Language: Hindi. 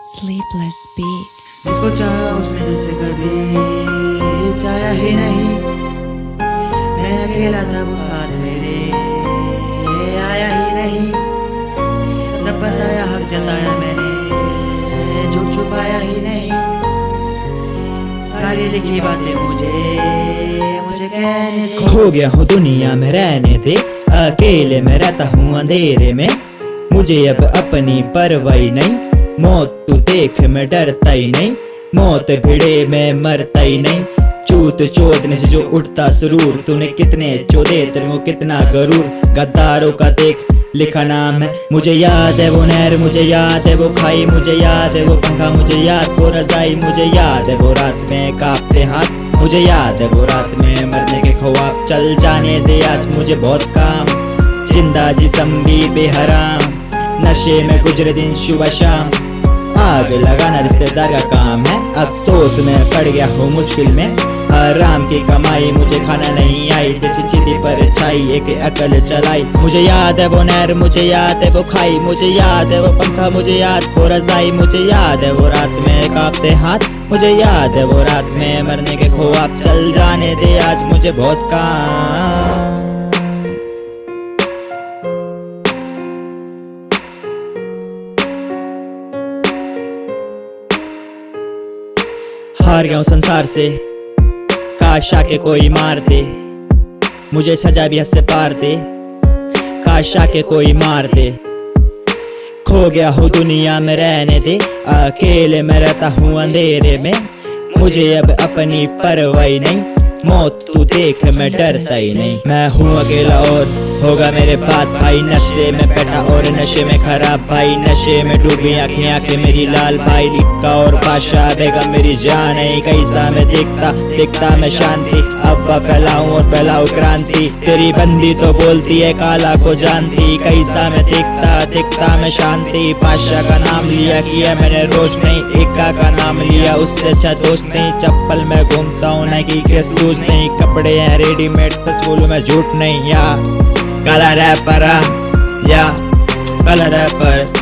Sleepless Beats. जिसको चाहा उसने दिल से कभी चाहा ही नहीं। मैं अकेला था वो साथ मेरे आया ही नहीं। सब बताया हक जताया मैंने झूठ छुपाया ही नहीं। सारी लिखी बातें मुझे कहने दे। खो गया हूँ दुनिया में रहने दे, अकेले में रहता हूँ अंधेरे में। मुझे अब अपनी परवाही नहीं, मौत तू देख मैं डरता ही नहीं। मौत भिड़े मैं मरता ही नहीं। चूत चोदने से जो उठता सुरूर, तूने कितने चोदे तेरे को कितना गरूर। गद्दारों का देख लिखा नाम है। मुझे याद है वो नहर, मुझे याद है वो खाई, मुझे याद है वो पंखा, मुझे याद वो रजाई, मुझे याद है वो रात में कांपते हाथ, मुझे याद है वो रात में मरने के ख्वाब। चल जाने दे आज मुझे बहुत काम, जिंदा जिस्म भी बेहराम। नशे में गुजरे दिन सुबह शाम, आग लगाना रिश्तेदार का काम है। अफसोस में पड़ गया हूँ मुश्किल में, आराम की कमाई मुझे खाना नहीं आई। जैसी सीधी पर छाई एक अकल चलाई। मुझे याद है वो नहर, मुझे याद है वो खाई, मुझे याद है वो पंखा, मुझे याद वो रजाई, मुझे याद है वो रात में कांपते हाथ, मुझे याद है वो रात में मरने के ख्वाब। चल जाने दे आज मुझे बहुत काम। हार गया हूँ संसार से, काश आके कोई मार दे मुझे, सजा भी हद से पार दे, काश आके कोई मार दे। खो गया हूँ दुनिया में रहने दे, अकेले में रहता हूँ अंधेरे में। मुझे अब अपनी परवाही नहीं, मौत तू देख मैं डरता ही नहीं। मैं हूँ अकेला और होगा मेरे बात भाई, नशे में बैठा और नशे में खराब भाई। नशे में डूबी आंखें आंखें मेरी लाल भाई। लिक्का और बादशाह बेगम मेरी जान है। कैसा मैं दिखता मैं शांति, अब्बा फैलाऊं और फैलाऊं क्रांति। तेरी बंदी तो बोलती है काला को जानती, कैसा मैं दिखता मैं शांति। बादशाह का नाम लिया किया मैंने रोज नहीं, इक्का का नाम लिया उससे अच्छा दोस्त नहीं। चप्पल में घूमता हूँ नाइकी के शूज नहीं, कपड़े हैं रेडीमेड सच बोलूं मैं झूठ नहीं। या काला रैपर या काला रैपर।